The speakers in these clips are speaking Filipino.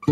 Sa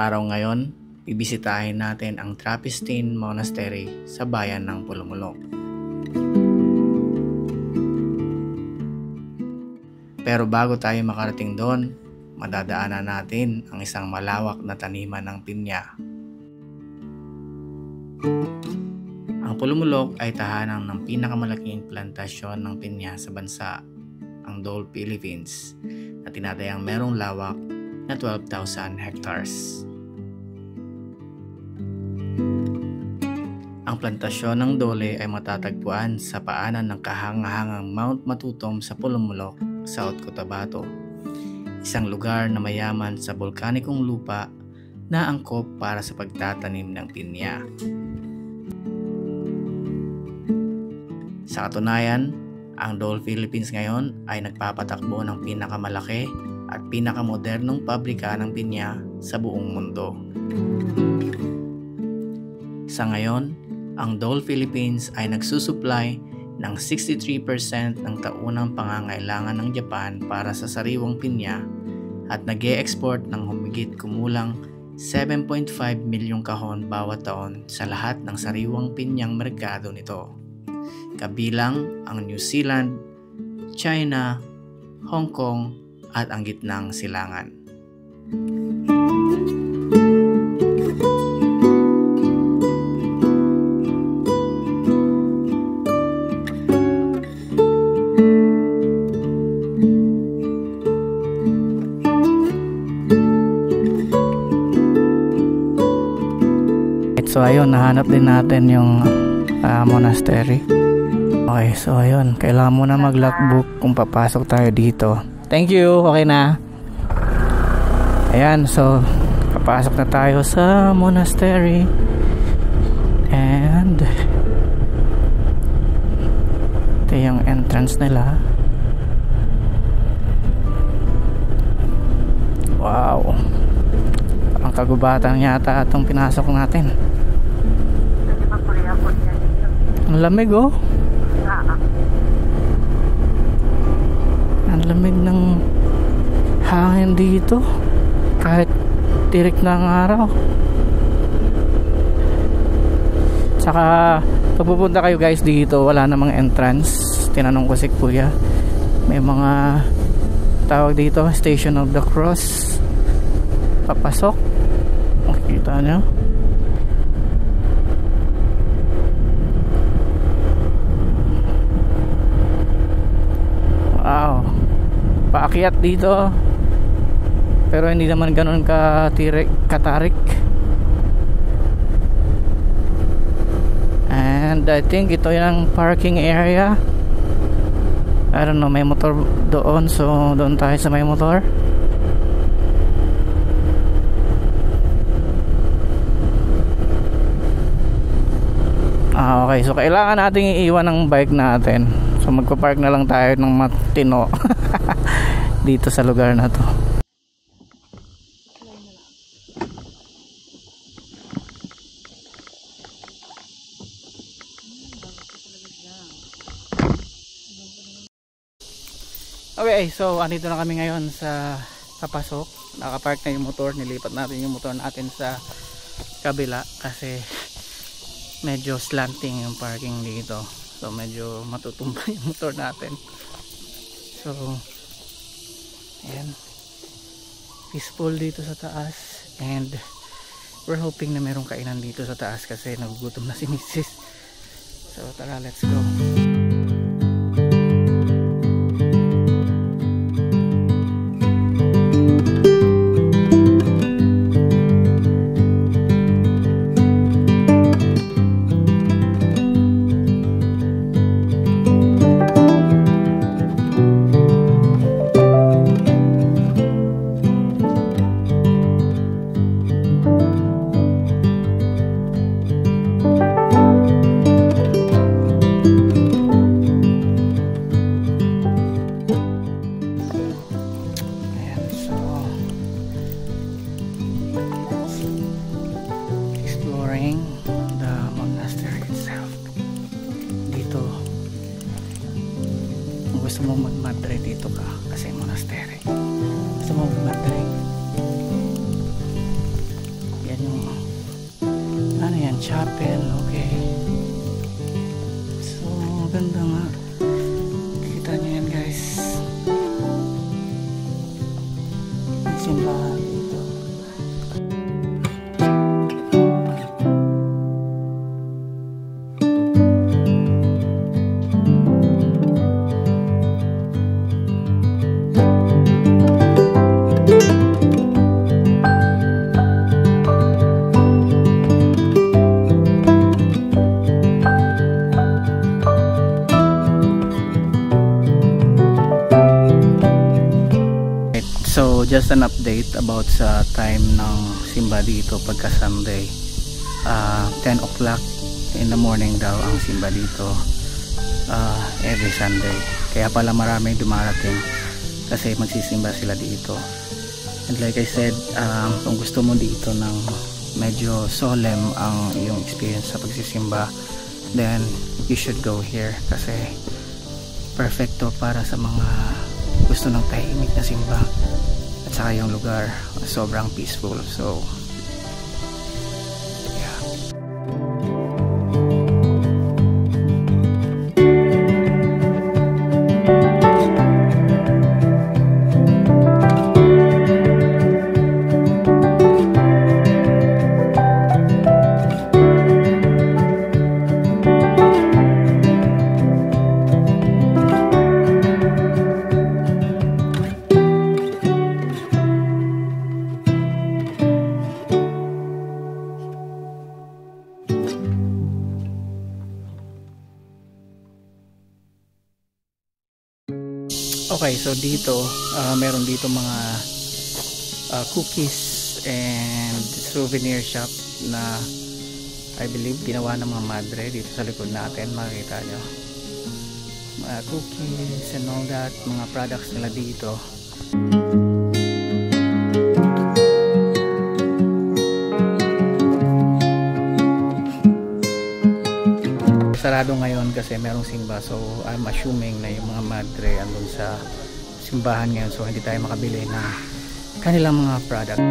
araw ngayon, bibisitahin natin ang Trappistine Monastery sa bayan ng Pulumulok. Pero bago tayo makarating doon, madadaanan natin ang isang malawak na taniman ng pinya. Ang Pulumulok ay tahanan ng pinakamalaking plantasyon ng pinya sa bansa, ang Dole, Philippines, na tinatayang merong lawak na 12,000 hectares. Ang plantasyon ng Dole ay matatagpuan sa paanan ng kahangahangang Mount Matutom sa Pulumulok, South Cotabato, isang lugar na mayaman sa bolkanikong lupa na angkop para sa pagtatanim ng pinya. Sa katunayan, ang Dole, Philippines ngayon ay nagpapatakbo ng pinakamalaki at pinakamodernong pabrika ng pinya sa buong mundo. Sa ngayon, ang Dole, Philippines ay nagsusupply ng 63% ng taunang pangangailangan ng Japan para sa sariwang pinya at nag-e-export ng humigit kumulang 7.5 milyong kahon bawat taon sa lahat ng sariwang pinyang merkado nito, kabilang ang New Zealand, China, Hong Kong, at ang Gitnang Silangan. So ayun, nahanap din natin yung monastery. Okay, so ayun, kailangan mo na mag-logbook kung papasok tayo dito. Thank you, okay na. Ayan, so papasok na tayo sa monastery. And ito yung entrance nila. Wow, ang kagubatan yata itong pinasok natin. Ang lamig oh. Ang lamig ng hangin dito kahit tirik na ang araw. Tsaka pag pupunta kayo guys dito, wala namang entrance. Tinanong ko si kuya, may mga tawag dito Station of the Cross. Papasok, makikita nyo. Wow, paakyat dito pero hindi naman ganun katarik. And I think ito yung parking area. I don't know, may motor doon, so doon tayo sa may motor. Okay, so kailangan nating iiwan ng bike natin. So magpa-park na lang tayo ng matino dito sa lugar na to. Okay, so andito na kami ngayon sa papasok. Nakapark na yung motor, nilipat natin yung motor natin sa kabila kasi medyo slanting yung parking dito. So medyo matutumba yung motor natin. So ayan, peaceful dito sa taas. And we're hoping na merong kainan dito sa taas kasi nagugutom na si Mrs. So tara, let's go. simbahan dito. So just an update about sa time ng simba dito pagka Sunday. 10 o'clock in the morning daw ang simba dito every Sunday. Kaya pala maraming dumarating kasi magsisimba sila dito. And like I said, kung gusto mo dito ng medyo solemn ang iyong experience sa pagsisimba, then you should go here kasi perfecto para sa mga gusto ng tahimik na simba. At saka yung lugar sobrang peaceful. So yeah. Okay, so dito meron dito mga cookies and souvenir shop na I believe ginawa ng mga madre. Dito sa likod natin makikita nyo mga cookies and all that, mga products nila dito. Sarado ngayon kasi merong simba, so I'm assuming na yung mga madre andun sa simbahan ngayon, so hindi tayo makabili ng kanilang mga product.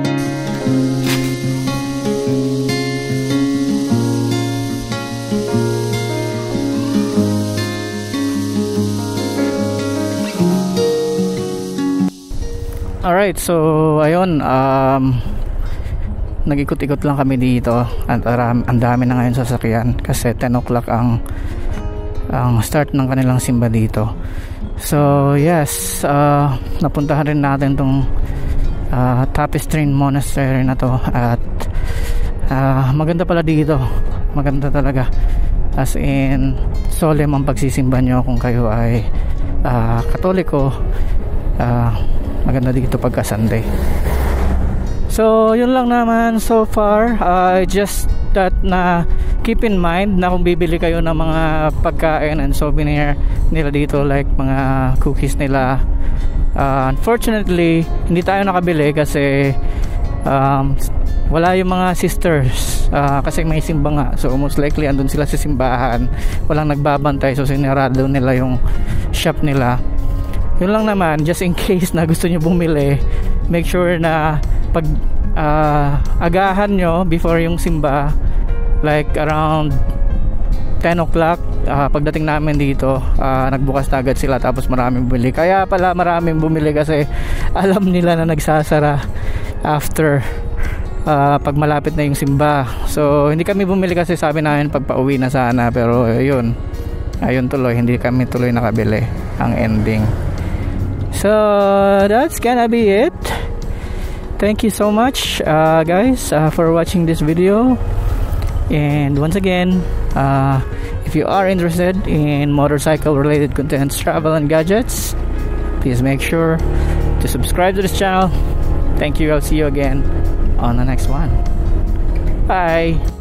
Alright, so ayun, nag-ikot-ikot lang kami dito at ang dami na ngayon sasakyan kasi 10 o'clock ang start ng kanilang simba dito. So yes, napuntahan rin natin tong Tapestry Monastery na to at maganda pala dito, maganda talaga, as in solemn ang pagsisimba nyo kung kayo ay Katoliko. Maganda dito pagka Sunday. So yun lang naman so far. Just that na keep in mind na kung bibili kayo ng mga pagkain and souvenir nila dito, like mga cookies nila, unfortunately hindi tayo nakabili kasi wala yung mga sisters kasi may simba nga, so most likely andun sila sa simbahan, walang nagbabantay, so sinarado nila yung shop nila. Yun lang naman, just in case na gusto nyo bumili, make sure na pag agahan nyo before yung simba, like around 10 o'clock. Pagdating namin dito, nagbukas na agad sila, tapos maraming bumili. Kaya pala maraming bumili kasi alam nila na nagsasara after pag malapit na yung simba. So hindi kami bumili kasi sabi namin pag pauwi na sana, pero ayun tuloy, hindi kami tuloy nakabili ang ending. So that's gonna be it. Thank you so much guys for watching this video, and once again, if you are interested in motorcycle related contents, travel and gadgets, please make sure to subscribe to this channel. Thank you. I'll see you again on the next one. Bye.